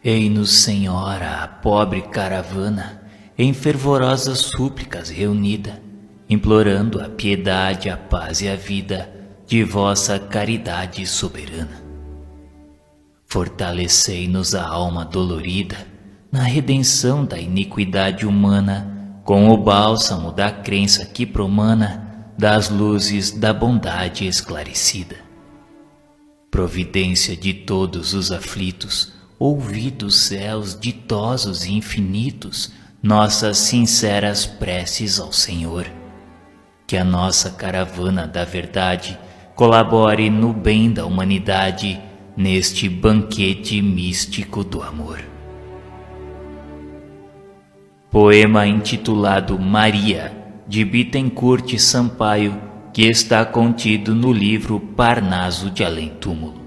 Ei-nos, Senhora, a pobre caravana, em fervorosas súplicas reunida, implorando a piedade, a paz e a vida de vossa caridade soberana. Fortalecei-nos a alma dolorida na redenção da iniquidade humana, com o bálsamo da crença que promana das luzes da bondade esclarecida. Providência de todos os aflitos, ouvi dos céus ditosos e infinitos nossas sinceras preces ao Senhor. Que a nossa caravana da verdade colabore no bem da humanidade neste banquete místico do amor. Poema intitulado Maria, de Bittencourt Sampaio, que está contido no livro Parnaso de Além-Túmulo.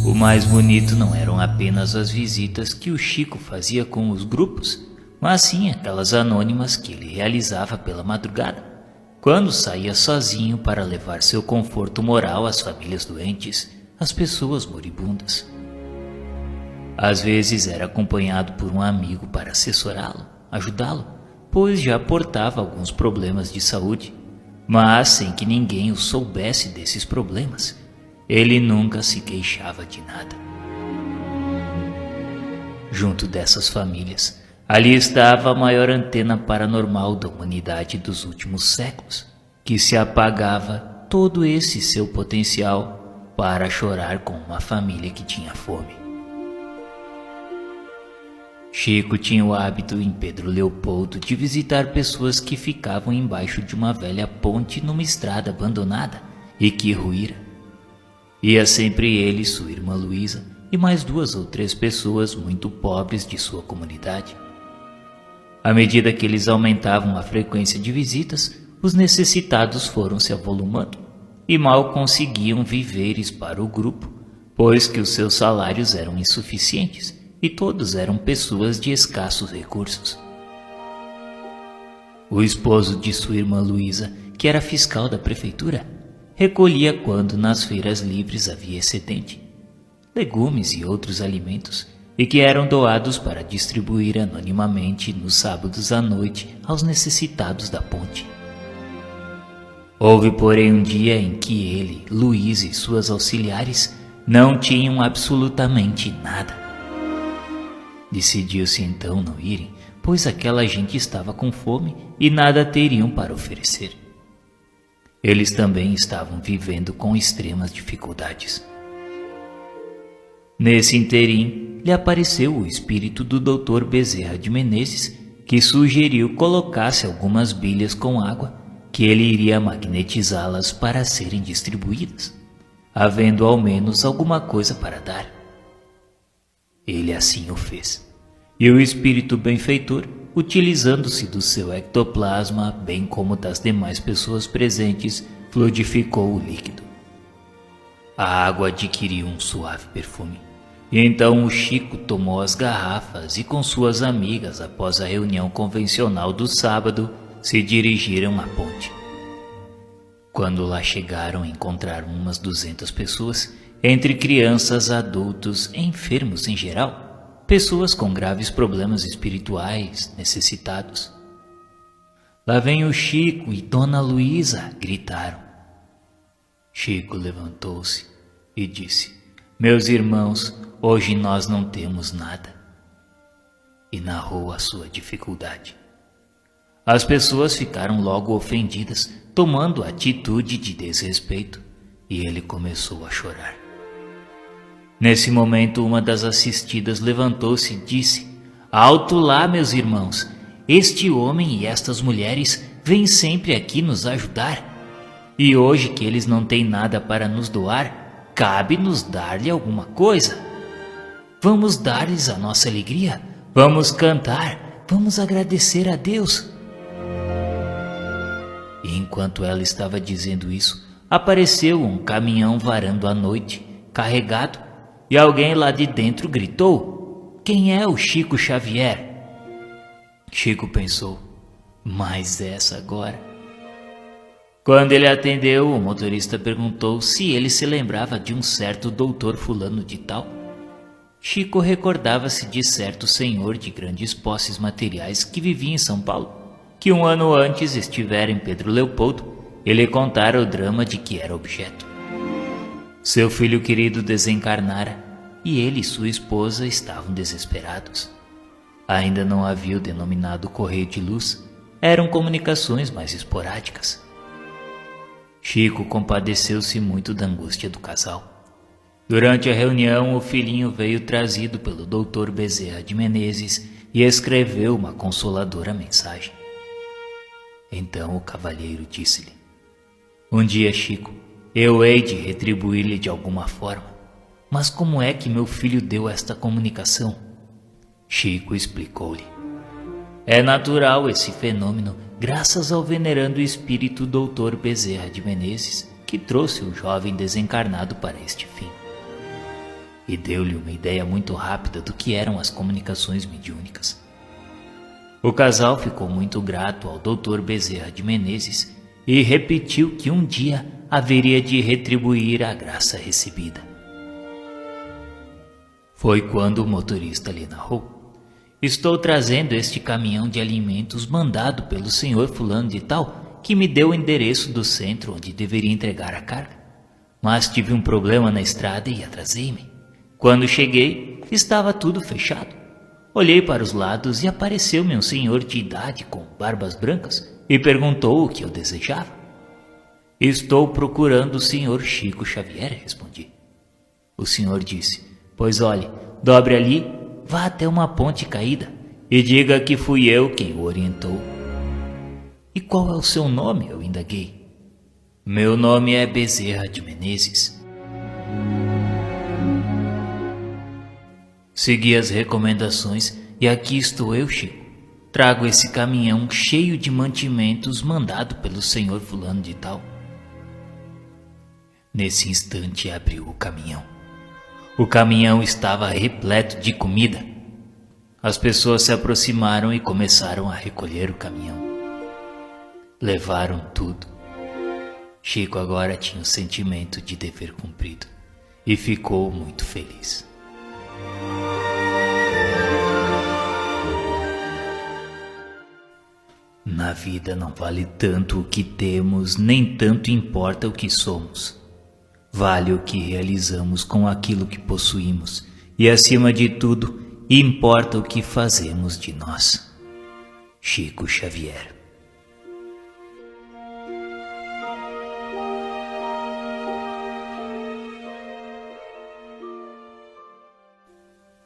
O mais bonito não eram apenas as visitas que o Chico fazia com os grupos, mas sim aquelas anônimas que ele realizava pela madrugada, quando saía sozinho para levar seu conforto moral às famílias doentes, às pessoas moribundas. Às vezes era acompanhado por um amigo para assessorá-lo, ajudá-lo, pois já portava alguns problemas de saúde, mas sem que ninguém o soubesse desses problemas. Ele nunca se queixava de nada. Junto dessas famílias, ali estava a maior antena paranormal da humanidade dos últimos séculos, que se apagava todo esse seu potencial para chorar com uma família que tinha fome. Chico tinha o hábito em Pedro Leopoldo de visitar pessoas que ficavam embaixo de uma velha ponte numa estrada abandonada e que ruíra. Ia sempre ele, sua irmã Luísa e mais 2 ou 3 pessoas muito pobres de sua comunidade. À medida que eles aumentavam a frequência de visitas, os necessitados foram se avolumando e mal conseguiam víveres para o grupo, pois que os seus salários eram insuficientes e todos eram pessoas de escassos recursos. O esposo de sua irmã Luísa, que era fiscal da prefeitura, recolhia quando nas feiras livres havia excedente, legumes e outros alimentos, e que eram doados para distribuir anonimamente nos sábados à noite aos necessitados da ponte. Houve, porém, um dia em que ele, Luísa e suas auxiliares não tinham absolutamente nada. Decidiu-se então não irem, pois aquela gente estava com fome e nada teriam para oferecer. Eles também estavam vivendo com extremas dificuldades. Nesse interim, lhe apareceu o espírito do Dr. Bezerra de Menezes, que sugeriu colocasse algumas bilhas com água, que ele iria magnetizá-las para serem distribuídas, havendo ao menos alguma coisa para dar. Ele assim o fez, e o espírito benfeitor, utilizando-se do seu ectoplasma, bem como das demais pessoas presentes, fluidificou o líquido. A água adquiriu um suave perfume, e então o Chico tomou as garrafas e com suas amigas, após a reunião convencional do sábado, se dirigiram à ponte. Quando lá chegaram, encontraram umas 200 pessoas, entre crianças, adultos, enfermos em geral, pessoas com graves problemas espirituais, necessitados. Lá vem o Chico e Dona Luísa, gritaram. Chico levantou-se e disse: meus irmãos, hoje nós não temos nada. E narrou a sua dificuldade. As pessoas ficaram logo ofendidas, tomando atitude de desrespeito, e ele começou a chorar. Nesse momento, uma das assistidas levantou-se e disse: alto lá, meus irmãos, este homem e estas mulheres vêm sempre aqui nos ajudar, e hoje que eles não têm nada para nos doar, cabe-nos dar-lhe alguma coisa. Vamos dar-lhes a nossa alegria, vamos cantar, vamos agradecer a Deus. E enquanto ela estava dizendo isso, apareceu um caminhão varando à noite, carregado, e alguém lá de dentro gritou: quem é o Chico Xavier? Chico pensou: mas essa agora? Quando ele atendeu, o motorista perguntou se ele se lembrava de um certo doutor fulano de tal. Chico recordava-se de certo senhor de grandes posses materiais que vivia em São Paulo, que um ano antes estivera em Pedro Leopoldo e lhe contara o drama de que era objeto. Seu filho querido desencarnara e ele e sua esposa estavam desesperados. Ainda não havia o denominado correio de luz, eram comunicações mais esporádicas. Chico compadeceu-se muito da angústia do casal. Durante a reunião, o filhinho veio trazido pelo Dr. Bezerra de Menezes e escreveu uma consoladora mensagem. Então o cavalheiro disse-lhe: "Um dia, Chico, eu hei de retribuir-lhe de alguma forma. Mas como é que meu filho deu esta comunicação?" Chico explicou-lhe: "É natural esse fenômeno, graças ao venerando espírito Dr. Bezerra de Menezes, que trouxe o jovem desencarnado para este fim." E deu-lhe uma ideia muito rápida do que eram as comunicações mediúnicas. O casal ficou muito grato ao Dr. Bezerra de Menezes e repetiu que um dia haveria de retribuir a graça recebida. Foi quando o motorista lhe narrou: "Estou trazendo este caminhão de alimentos mandado pelo senhor fulano de tal, que me deu o endereço do centro onde deveria entregar a carga. Mas tive um problema na estrada e atrasei-me. Quando cheguei, estava tudo fechado. Olhei para os lados e apareceu-me um senhor de idade com barbas brancas e perguntou o que eu desejava. Estou procurando o senhor Chico Xavier", respondi. O senhor disse: "Pois olhe, dobre ali, vá até uma ponte caída e diga que fui eu quem o orientou." "E qual é o seu nome?" eu indaguei. "Meu nome é Bezerra de Menezes." Segui as recomendações e aqui estou eu, Chico. Trago esse caminhão cheio de mantimentos mandado pelo senhor fulano de tal. Nesse instante abriu o caminhão. O caminhão estava repleto de comida. As pessoas se aproximaram e começaram a recolher o caminhão. Levaram tudo. Chico agora tinha o sentimento de dever cumprido e ficou muito feliz. Na vida não vale tanto o que temos, nem tanto importa o que somos. Vale o que realizamos com aquilo que possuímos e, acima de tudo, importa o que fazemos de nós. Chico Xavier.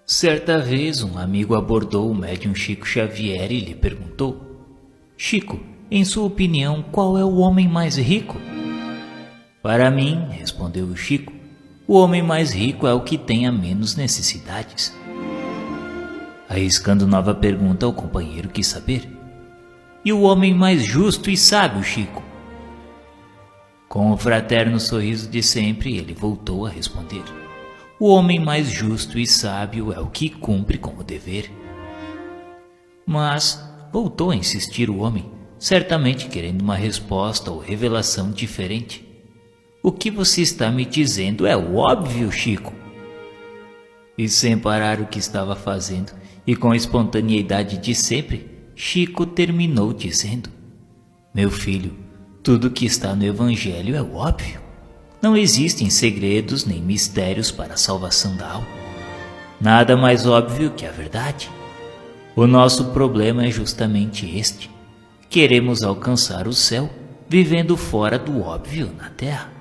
Certa vez, um amigo abordou o médium Chico Xavier e lhe perguntou: "Chico, em sua opinião, qual é o homem mais rico?" "Para mim", respondeu o Chico, "o homem mais rico é o que tenha menos necessidades." Arriscando nova pergunta, o companheiro quis saber: "E o homem mais justo e sábio, Chico?" Com o fraterno sorriso de sempre, ele voltou a responder: "O homem mais justo e sábio é o que cumpre com o dever." Mas voltou a insistir o homem, certamente querendo uma resposta ou revelação diferente. "O que você está me dizendo é o óbvio, Chico." E sem parar o que estava fazendo e com a espontaneidade de sempre, Chico terminou dizendo: "Meu filho, tudo que está no Evangelho é o óbvio. Não existem segredos nem mistérios para a salvação da alma. Nada mais óbvio que a verdade. O nosso problema é justamente este. Queremos alcançar o céu vivendo fora do óbvio na terra."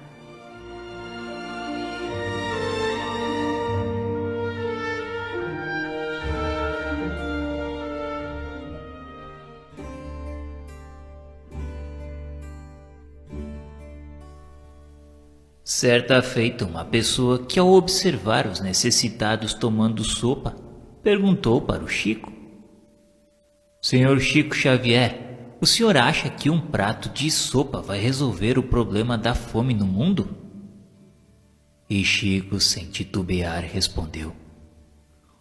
Certa feita, uma pessoa que, ao observar os necessitados tomando sopa, perguntou para o Chico: "Senhor Chico Xavier, o senhor acha que um prato de sopa vai resolver o problema da fome no mundo?" E Chico, sem titubear, respondeu: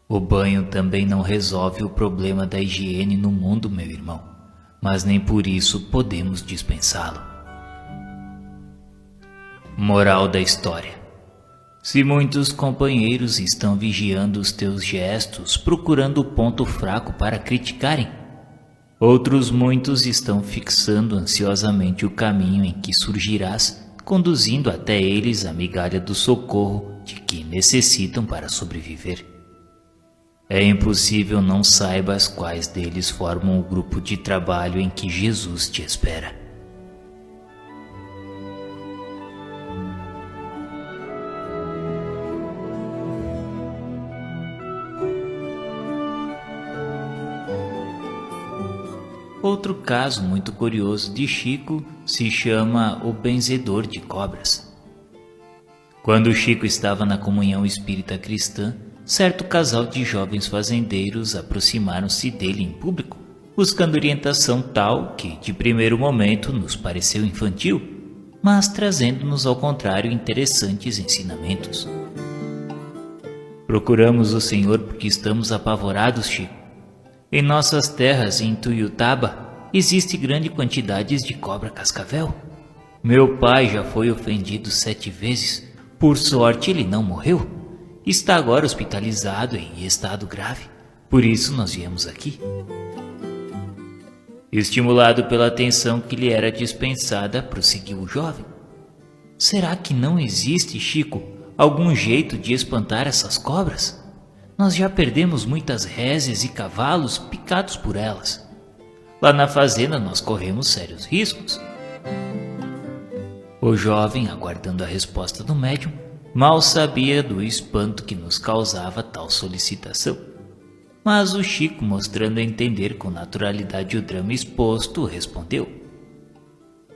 "O banho também não resolve o problema da higiene no mundo, meu irmão, mas nem por isso podemos dispensá-lo." Moral da história: se muitos companheiros estão vigiando os teus gestos, procurando o ponto fraco para criticarem, outros muitos estão fixando ansiosamente o caminho em que surgirás, conduzindo até eles a migalha do socorro de que necessitam para sobreviver. É impossível não saibas quais deles formam o grupo de trabalho em que Jesus te espera. Outro caso muito curioso de Chico se chama o benzedor de cobras. Quando Chico estava na comunhão espírita cristã, certo casal de jovens fazendeiros aproximaram-se dele em público, buscando orientação tal que, de primeiro momento, nos pareceu infantil, mas trazendo-nos ao contrário interessantes ensinamentos. Procuramos o Senhor porque estamos apavorados, Chico. Em nossas terras, em Tuiutaba, existe grande quantidade de cobra cascavel. Meu pai já foi ofendido 7 vezes. Por sorte, ele não morreu. Está agora hospitalizado em estado grave. Por isso nós viemos aqui. Estimulado pela atenção que lhe era dispensada, prosseguiu o jovem. Será que não existe, Chico, algum jeito de espantar essas cobras? Nós já perdemos muitas reses e cavalos picados por elas. Lá na fazenda nós corremos sérios riscos. O jovem, aguardando a resposta do médium, mal sabia do espanto que nos causava tal solicitação. Mas o Chico, mostrando a entender com naturalidade o drama exposto, respondeu: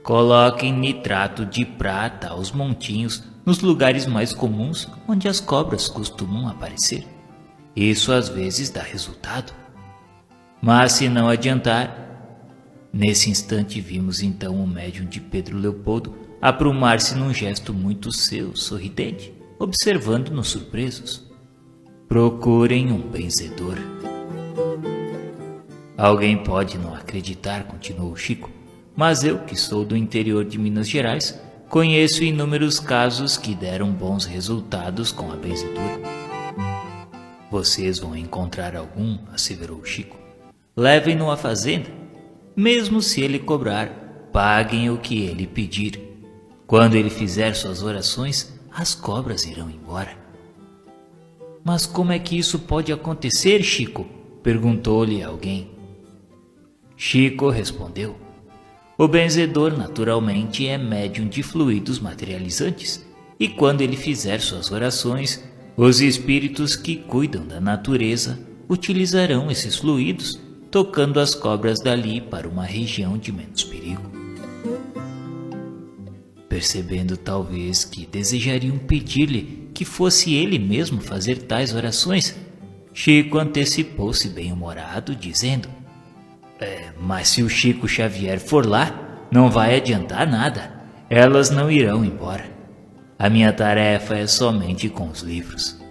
coloquem nitrato de prata aos montinhos nos lugares mais comuns onde as cobras costumam aparecer. Isso às vezes dá resultado. Mas se não adiantar... Nesse instante vimos então o médium de Pedro Leopoldo aprumar-se num gesto muito seu, sorridente, observando-nos surpresos. Procurem um benzedor. Alguém pode não acreditar, continuou Chico, mas eu, que sou do interior de Minas Gerais, conheço inúmeros casos que deram bons resultados com a benzedura. Vocês vão encontrar algum, asseverou Chico. Levem-no à fazenda. Mesmo se ele cobrar, paguem o que ele pedir. Quando ele fizer suas orações, as cobras irão embora. Mas como é que isso pode acontecer, Chico? Perguntou-lhe alguém. Chico respondeu: o benzedor naturalmente é médium de fluidos materializantes, e quando ele fizer suas orações, os espíritos que cuidam da natureza utilizarão esses fluidos, tocando as cobras dali para uma região de menos perigo. Percebendo talvez que desejariam pedir-lhe que fosse ele mesmo fazer tais orações, Chico antecipou-se bem-humorado, dizendo: mas se o Chico Xavier for lá, não vai adiantar nada. Elas não irão embora. A minha tarefa é somente com os livros.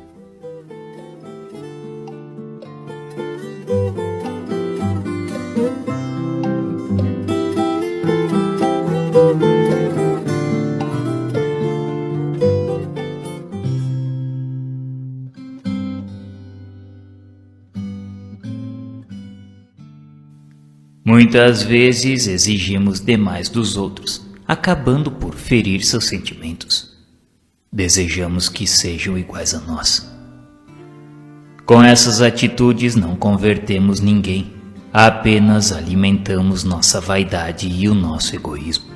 Muitas vezes exigimos demais dos outros, acabando por ferir seus sentimentos. Desejamos que sejam iguais a nós. Com essas atitudes não convertemos ninguém, apenas alimentamos nossa vaidade e o nosso egoísmo.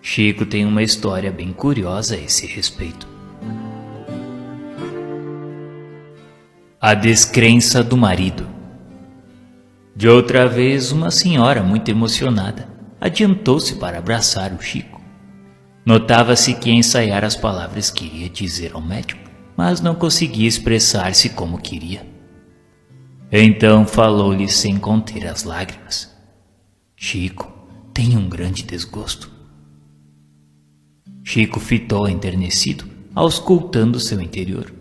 Chico tem uma história bem curiosa a esse respeito. A descrença do marido. De outra vez, uma senhora muito emocionada adiantou-se para abraçar o Chico. Notava-se que ia ensaiar as palavras que iria dizer ao médium, mas não conseguia expressar-se como queria. Então falou-lhe sem conter as lágrimas: Chico, tenho um grande desgosto. Chico fitou enternecido, auscultando seu interior,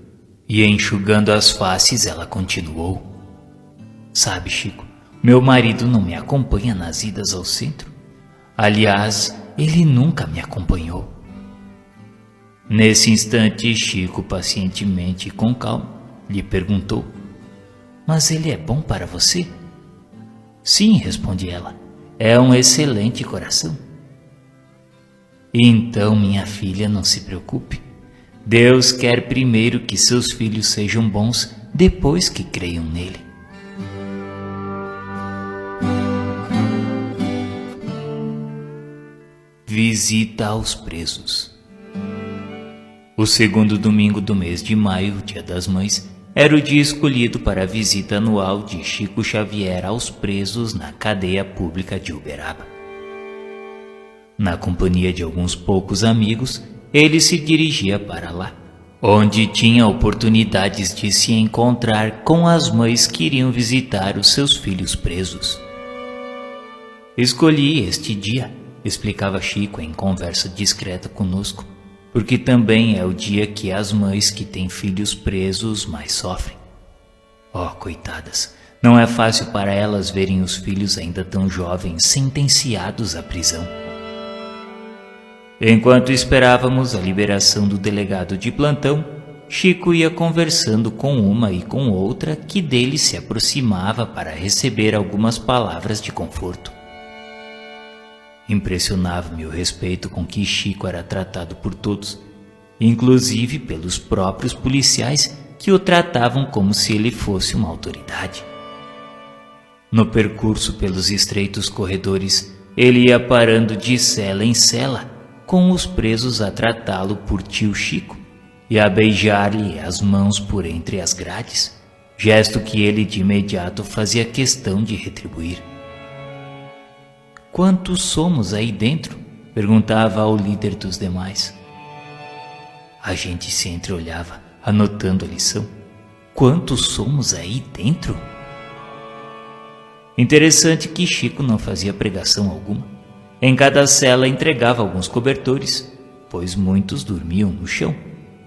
e enxugando as faces ela continuou: Sabe, Chico, meu marido não me acompanha nas idas ao centro. Aliás, ele nunca me acompanhou. Nesse instante, Chico, pacientemente e com calma, lhe perguntou: mas ele é bom para você? Sim, responde ela, é um excelente coração. Então, minha filha, não se preocupe. Deus quer primeiro que seus filhos sejam bons, depois que creiam nele. Visita aos presos. O segundo domingo do mês de maio, Dia das Mães, era o dia escolhido para a visita anual de Chico Xavier aos presos na cadeia pública de Uberaba. Na companhia de alguns poucos amigos, ele se dirigia para lá, onde tinha oportunidades de se encontrar com as mães que iriam visitar os seus filhos presos. Escolhi este dia, explicava Chico em conversa discreta conosco, porque também é o dia que as mães que têm filhos presos mais sofrem. Oh, coitadas, não é fácil para elas verem os filhos ainda tão jovens sentenciados à prisão. Enquanto esperávamos a liberação do delegado de plantão, Chico ia conversando com uma e com outra que dele se aproximava para receber algumas palavras de conforto. Impressionava-me o respeito com que Chico era tratado por todos, inclusive pelos próprios policiais que o tratavam como se ele fosse uma autoridade. No percurso pelos estreitos corredores, ele ia parando de cela em cela, com os presos a tratá-lo por tio Chico e a beijar-lhe as mãos por entre as grades, gesto que ele de imediato fazia questão de retribuir. Quantos somos aí dentro? Perguntava ao líder dos demais. A gente se entreolhava, anotando a lição. Quantos somos aí dentro? Interessante que Chico não fazia pregação alguma. Em cada cela entregava alguns cobertores, pois muitos dormiam no chão.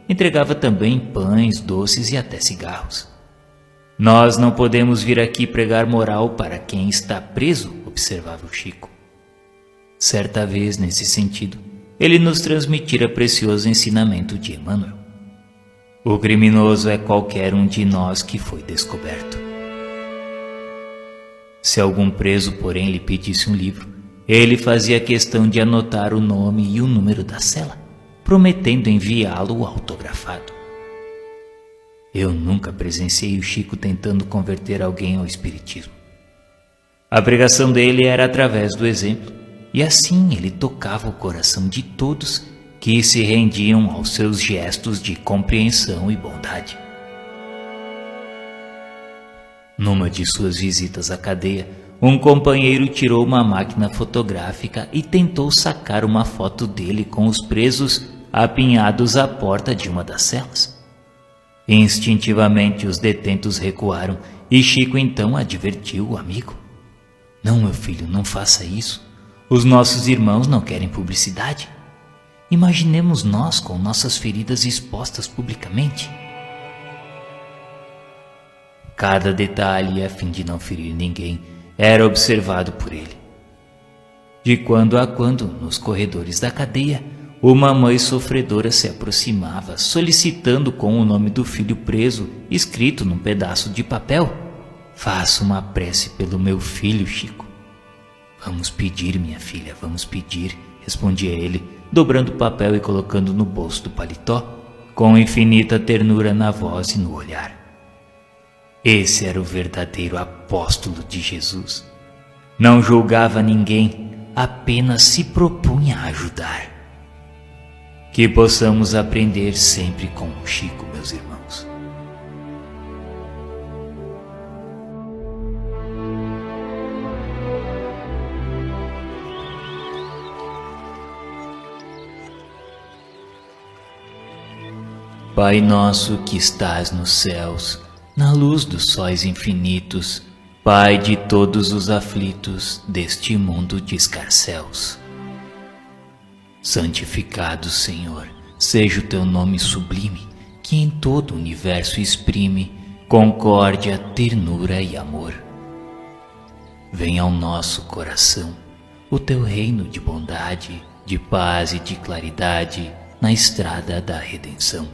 Entregava também pães, doces e até cigarros. Nós não podemos vir aqui pregar moral para quem está preso, observava o Chico. Certa vez, nesse sentido, ele nos transmitira precioso ensinamento de Emmanuel. O criminoso é qualquer um de nós que foi descoberto. Se algum preso, porém, lhe pedisse um livro, ele fazia questão de anotar o nome e o número da cela, prometendo enviá-lo autografado. Eu nunca presenciei o Chico tentando converter alguém ao espiritismo. A pregação dele era através do exemplo, e assim ele tocava o coração de todos que se rendiam aos seus gestos de compreensão e bondade. Numa de suas visitas à cadeia, um companheiro tirou uma máquina fotográfica e tentou sacar uma foto dele com os presos apinhados à porta de uma das celas. Instintivamente os detentos recuaram e Chico então advertiu o amigo. Não, meu filho, não faça isso. Os nossos irmãos não querem publicidade. Imaginemos nós com nossas feridas expostas publicamente. Cada detalhe, a fim de não ferir ninguém, era observado por ele. De quando a quando, nos corredores da cadeia, uma mãe sofredora se aproximava, solicitando com o nome do filho preso, escrito num pedaço de papel: faça uma prece pelo meu filho, Chico. Vamos pedir, minha filha, vamos pedir, respondia ele, dobrando o papel e colocando no bolso do paletó, com infinita ternura na voz e no olhar. Esse era o verdadeiro apóstolo de Jesus. Não julgava ninguém, apenas se propunha a ajudar. Que possamos aprender sempre com o Chico, meus irmãos. Pai nosso que estás nos céus, na luz dos sóis infinitos, Pai de todos os aflitos deste mundo de escarcéus. Santificado, Senhor, seja o teu nome sublime, que em todo o universo exprime concórdia, ternura e amor. Venha ao nosso coração o teu reino de bondade, de paz e de claridade na estrada da redenção.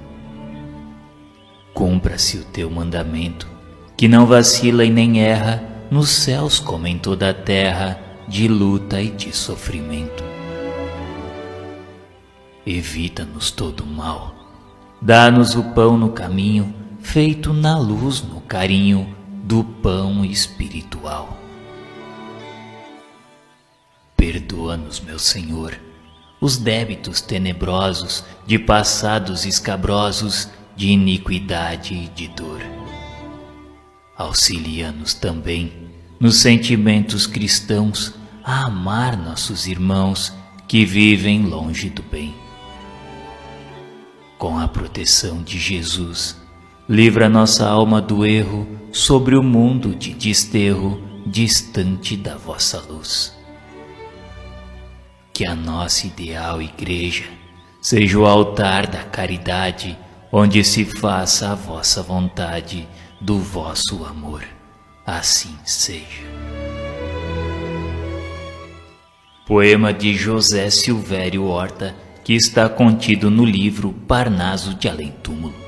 Cumpra-se o teu mandamento, que não vacila e nem erra, nos céus como em toda a terra, de luta e de sofrimento. Evita-nos todo o mal, dá-nos o pão no caminho, feito na luz, no carinho do pão espiritual. Perdoa-nos, meu Senhor, os débitos tenebrosos de passados escabrosos, de iniquidade e de dor. Auxilia-nos também nos sentimentos cristãos a amar nossos irmãos que vivem longe do bem. Com a proteção de Jesus, livra nossa alma do erro sobre o mundo de desterro, distante da vossa luz. Que a nossa ideal igreja seja o altar da caridade, onde se faça a vossa vontade do vosso amor. Assim seja. Poema de José Silvério Horta, que está contido no livro Parnaso de Além-Túmulo.